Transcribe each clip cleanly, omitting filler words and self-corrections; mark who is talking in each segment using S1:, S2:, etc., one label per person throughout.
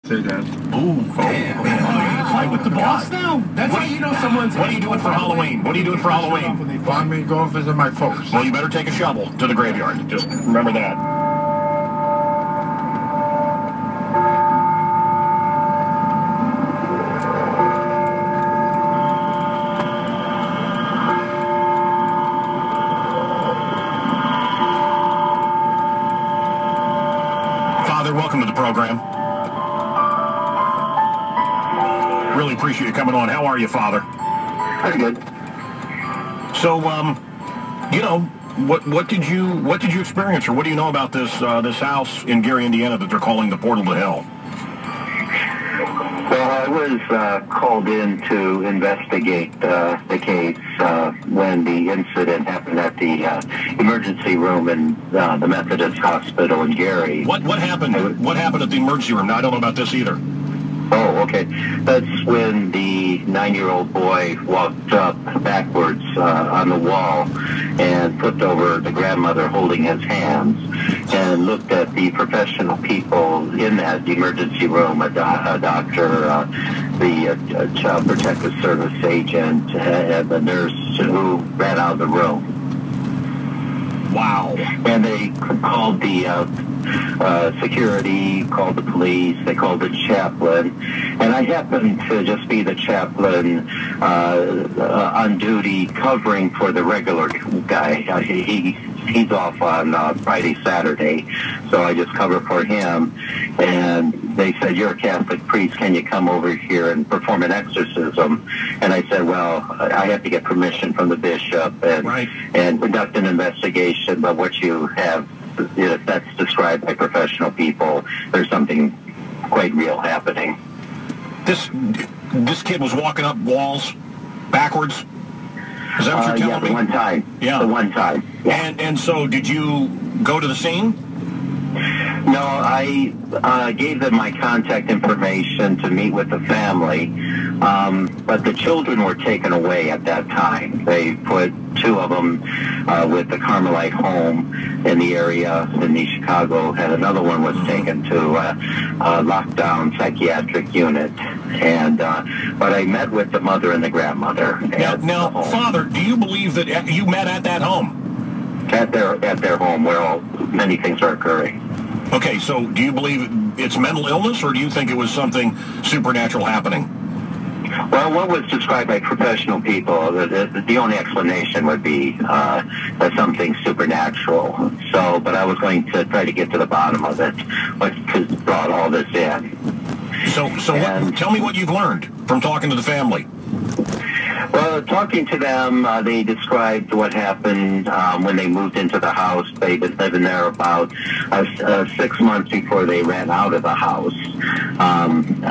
S1: Say that.
S2: Ooh, man. You fight with the boss now?
S3: That's how you know someone's...
S2: What are you doing for Halloween? What are you doing for Halloween?
S1: Well, I'm going to go visit my folks.
S2: Well, you better take a shovel to the graveyard. Just remember that. Father, welcome to the program. Really appreciate you coming on. How are you, Father?
S4: Pretty good.
S2: So, you know, what did you experience, or what do you know about this house in Gary, Indiana, that they're calling the portal to hell?
S4: Well, I was called in to investigate the case when the incident happened at the emergency room in the Methodist Hospital in Gary.
S2: What happened? What happened at the emergency room? Now, I don't know about this either.
S4: Oh, okay. That's when the 9-year-old boy walked up backwards on the wall and flipped over the grandmother holding his hands and looked at the professional people in that emergency room, a doctor, the Child Protective Service agent, and the nurse who ran out of the room.
S2: Wow.
S4: And they called the security, called the police, they called the chaplain, and I happened to just be the chaplain on duty covering for the regular guy. He's off on Friday, Saturday, so I just cover for him, and they said, "You're a Catholic priest, can you come over here and perform an exorcism?" And I said, "Well, I have to get permission from the bishop and conduct an investigation, but what you have, if that's described by professional people, there's something quite real happening."
S2: This kid was walking up walls backwards? Is that what you're telling me?
S4: The one time.
S2: Yeah.
S4: The one time. Yeah.
S2: And so did you go to the scene?
S4: No, I gave them my contact information to meet with the family, but the children were taken away at that time. They put 2 of them with the Carmelite home in the area in the Chicago, and another one was taken to a lockdown psychiatric unit. And but I met with the mother and the grandmother.
S2: Now, Father, do you believe that you met at that home?
S4: At their home, where many things are occurring.
S2: Okay, so do you believe it's mental illness, or do you think it was something supernatural happening?
S4: Well, what was described by professional people, the only explanation would be that something supernatural. So, but I was going to try to get to the bottom of it, what brought all this in.
S2: So tell me what you've learned from talking to the family.
S4: Well, talking to them, they described what happened when they moved into the house. They'd been living there about 6 months before they ran out of the house. And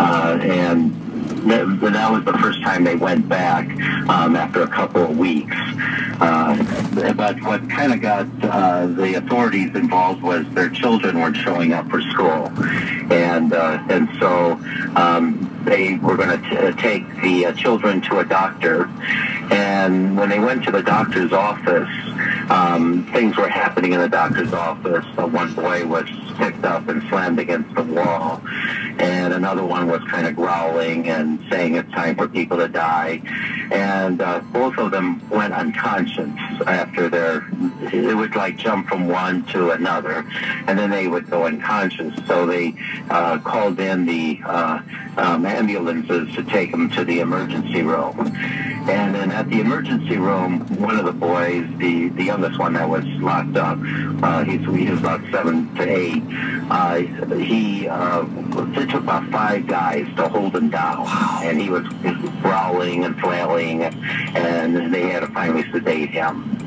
S4: that was the first time they went back after a couple of weeks. But what kind of got the authorities involved was their children weren't showing up for school. And so they were going to take the children to a doctor. And when they went to the doctor's office, things were happening in the doctor's office. One boy was picked up and slammed against the wall, and another one was kind of growling and saying it's time for people to die. And both of them went unconscious after it would like jump from one to another, and then they would go unconscious. So they called in the ambulances to take them to the emergency room. And then at the emergency room, one of the boys, the youngest one that was locked up, he was about 7 to 8, it took about 5 guys to hold him down. And he was growling and flailing, and they had to finally sedate him.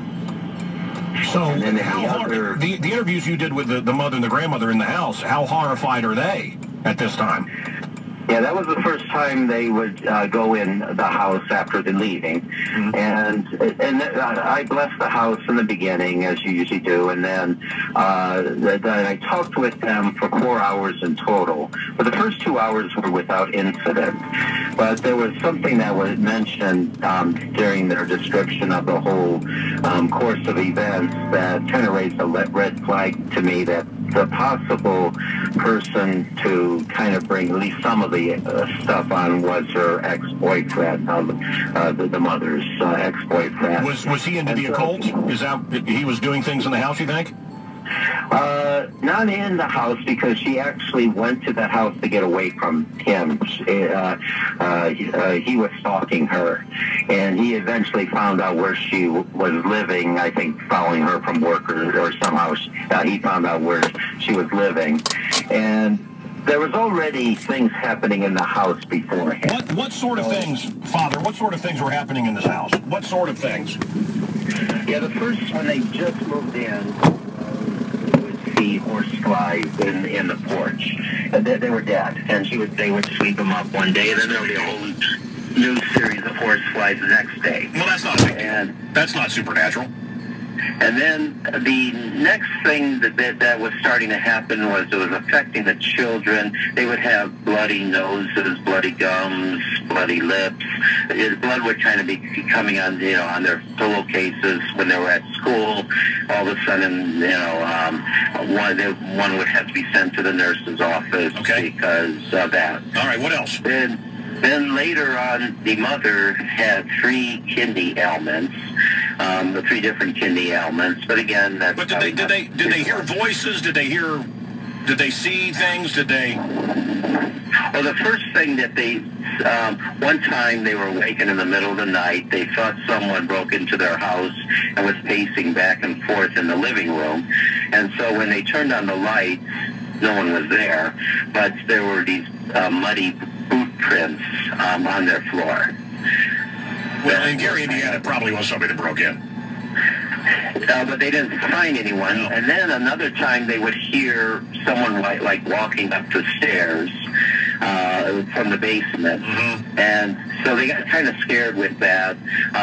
S2: So the interviews you did with the mother and the grandmother in the house, how horrified are they at this time?
S4: Yeah, that was the first time they would go in the house after the leaving. Mm-hmm. And I blessed the house in the beginning, as you usually do, and then I talked with them for 4 hours in total. But the first 2 hours were without incident. But there was something that was mentioned during their description of the whole course of events that kind of raised a red flag to me that the possible person to kind of bring at least some of the stuff on was her ex-boyfriend, the mother's ex-boyfriend.
S2: Was he into the occult? Is that he was doing things in the house, you think?
S4: Not in the house, because she actually went to that house to get away from him. He was stalking her, and he eventually found out where she was living, I think following her from work or somehow he found out where she was living. And there was already things happening in the house beforehand.
S2: What sort of things, Father, what sort of things were happening in this house? What sort of things?
S4: Yeah, the first, when they just moved in, see horse flies in the porch. And they were dead. And they would sweep them up one day, and then there would be a whole new series of horse flies the next day.
S2: Well, that's not a big deal. That's not supernatural.
S4: And then the next thing that was starting to happen was it was affecting the children. They would have bloody noses, bloody gums, bloody lips. Blood would kind of be coming on, on their pillowcases when they were at school. All of a sudden, one would have to be sent to the nurse's office because of that.
S2: All right, what else?
S4: Then later on, the mother had 3 kidney ailments. The 3 different kidney ailments, but again, that's...
S2: But did they hear voices? Did they see things?
S4: Well, the first thing that one time they were awakened in the middle of the night. They thought someone broke into their house and was pacing back and forth in the living room. And so when they turned on the lights, no one was there, but there were these muddy boot prints on their floor.
S2: Well, in Gary, Indiana, it probably was somebody that broke in.
S4: But they didn't find anyone. No. And then another time they would hear someone like walking up the stairs from the basement. Mm-hmm. And so they got kind of scared with that.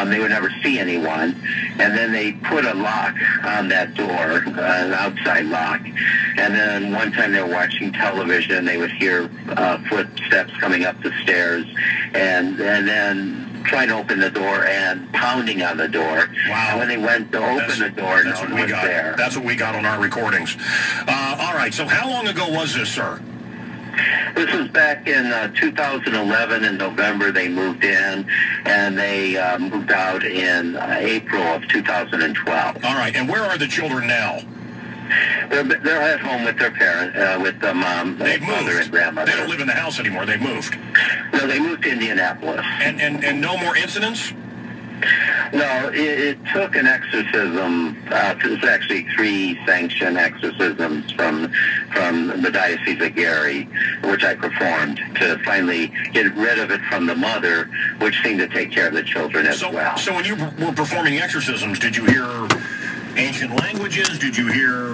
S4: They would never see anyone. And then they put a lock on that door, an outside lock. And then one time they were watching television, they would hear footsteps coming up the stairs. And then trying to open the door and pounding on the door. Wow. And when they went to open the door, no one was there.
S2: That's what we got on our recordings. All right, so how long ago was this, sir?
S4: This was back in 2011. In November, they moved in, and they moved out in April of 2012.
S2: All right, and where are the children now?
S4: They're at home with their parents, with the mom, mother, and grandmother.
S2: They don't live in the house anymore. They moved.
S4: No, they moved to Indianapolis.
S2: And no more incidents?
S4: No, it took an exorcism. It was actually 3 sanctioned exorcisms from the Diocese of Gary, which I performed to finally get rid of it from the mother, which seemed to take care of the children as well.
S2: So when you were performing exorcisms, did you hear ancient languages? Did you hear,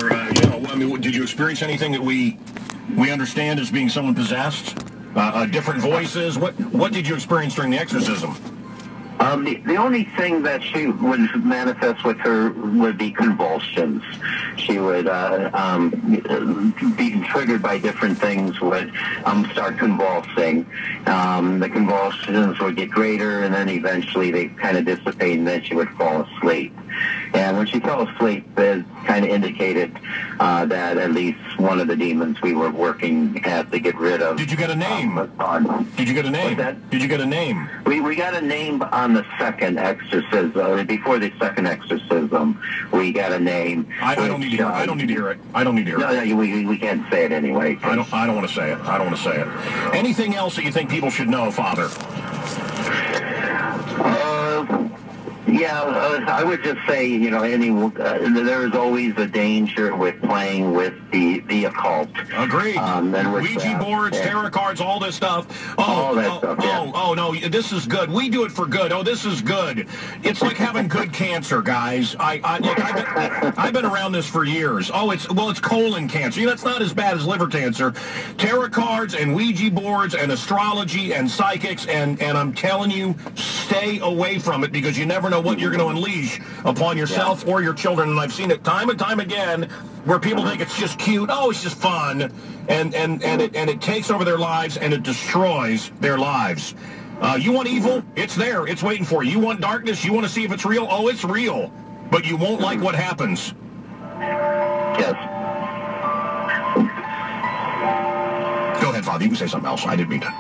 S2: did you experience anything that we understand as being someone possessed? Different voices? What did you experience during the exorcism?
S4: The only thing that she would manifest with her would be convulsions. She would be triggered by different things, would start convulsing. The convulsions would get greater, and then eventually they kind of dissipate, and then she would fall asleep. And when she fell asleep, it kind of indicated that at least one of the demons we were working at to get rid of.
S2: Did you get a name? Did you get a name? Did you get a name?
S4: We got a name on the second exorcism. Before the second exorcism, we got a name.
S2: I don't need to hear it. I don't need to hear it. I don't need to hear it.
S4: No, we can't say it anyway.
S2: I don't want to say it. I don't want to say it. Anything else that you think people should know, Father?
S4: Yeah, I would just say, there's always a danger with playing with the occult.
S2: Agreed. Ouija boards, tarot cards, all this stuff.
S4: All that stuff, yeah.
S2: Oh, no, this is good. We do it for good. Oh, this is good. It's like having good cancer, guys. I've been around this for years. Oh, it's colon cancer. That's not as bad as liver cancer. Tarot cards and Ouija boards and astrology and psychics, and I'm telling you, stay away from it, because you never know what you're going to unleash upon yourself or your children. And I've seen it time and time again where people think it's just cute. Oh, it's just fun. And it takes over their lives, and it destroys their lives. You want evil? It's there. It's waiting for you. You want darkness? You want to see if it's real? Oh, it's real. But you won't like what happens.
S4: Yes.
S2: Go ahead, Father. You can say something else. I didn't mean to.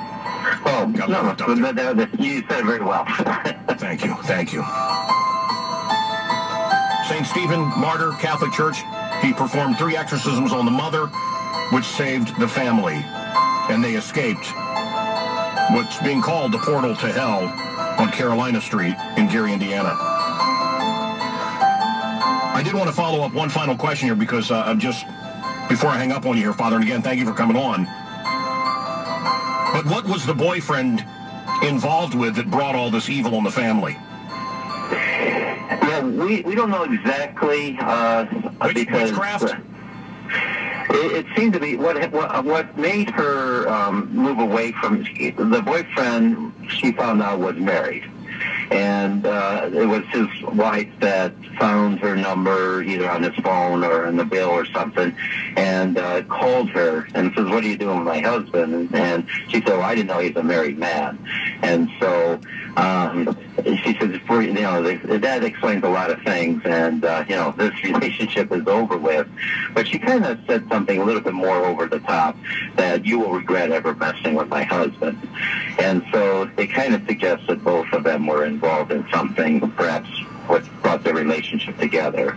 S4: Oh, no, you said it very well.
S2: Thank you. Thank you. St. Stephen, martyr, Catholic Church. He performed 3 exorcisms on the mother, which saved the family. And they escaped what's being called the portal to hell on Carolina Street in Gary, Indiana. I did want to follow up one final question here because I'm just, before I hang up on you here, Father, and again, thank you for coming on. But what was the boyfriend involved with that brought all this evil on the family?
S4: Yeah, we don't know exactly because
S2: witchcraft?
S4: It seemed to be what made her move away from the boyfriend. She found out was married, and it was his wife that found her number either on his phone or in the bill or something, and called her and says, "What are you doing with my husband?" And she said, "Well, I didn't know he's a married man." And so she says, that explains a lot of things, and this relationship is over with. But she kind of said something a little bit more over the top, that you will regret ever messing with my husband. And so it kind of suggests that both of them were involved in something, perhaps what brought their relationship together.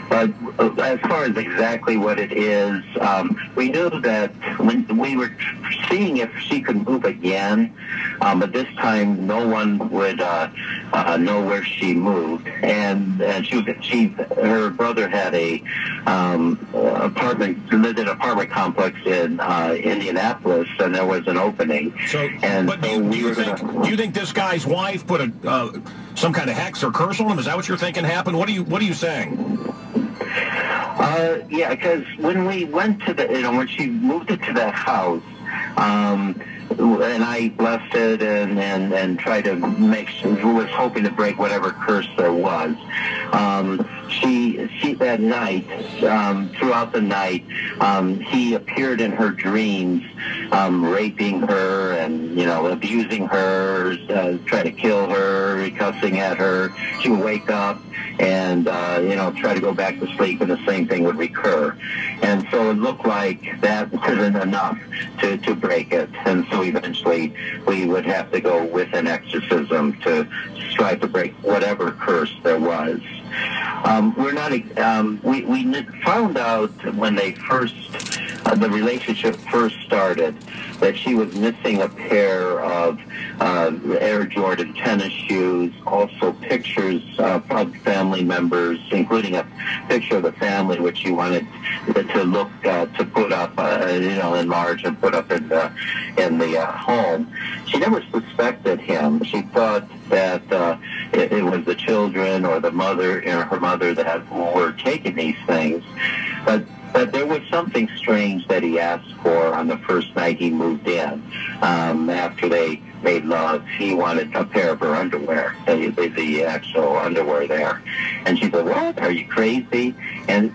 S4: But as far as exactly what it is, we knew that when we were seeing if she could move again, but this time no one would know where she moved, and her brother had a lived in an apartment complex in Indianapolis, and there was an opening.
S2: So, do you think this guy's wife put some kind of hex or curse on him? Is that what you're thinking happened? What are you saying?
S4: Yeah, because when we went to when she moved into that house, and I blessed it and tried to make sure, was hoping to break whatever curse there was. She that night, throughout the night, he appeared in her dreams, raping her and, abusing her, trying to kill her, cussing at her. She would wake up and, try to go back to sleep, and the same thing would recur. And so it looked like that wasn't enough to break it. And so eventually we would have to go with an exorcism to try to break whatever curse there was. We found out when the relationship first started, that she was missing a pair of Air Jordan tennis shoes, also pictures of family members, including a picture of the family which she wanted to put up, enlarge and put up in the home. She never suspected him. She thought that it was the children or the mother, her mother, that were taking these things, but there was something strange that he asked for on the first night he moved in. After they made love, he wanted a pair of her underwear, the actual underwear there. And she said, "What? Are you crazy?" And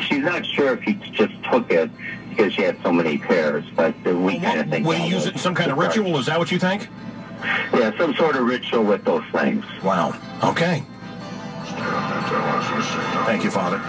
S4: she's not sure if he just took it because she had so many pairs, but we kind of think...
S2: Will he use it in some kind of ritual? Is that what you think?
S4: Yeah, some sort of ritual with those things.
S2: Wow. Okay. Thank you, Father.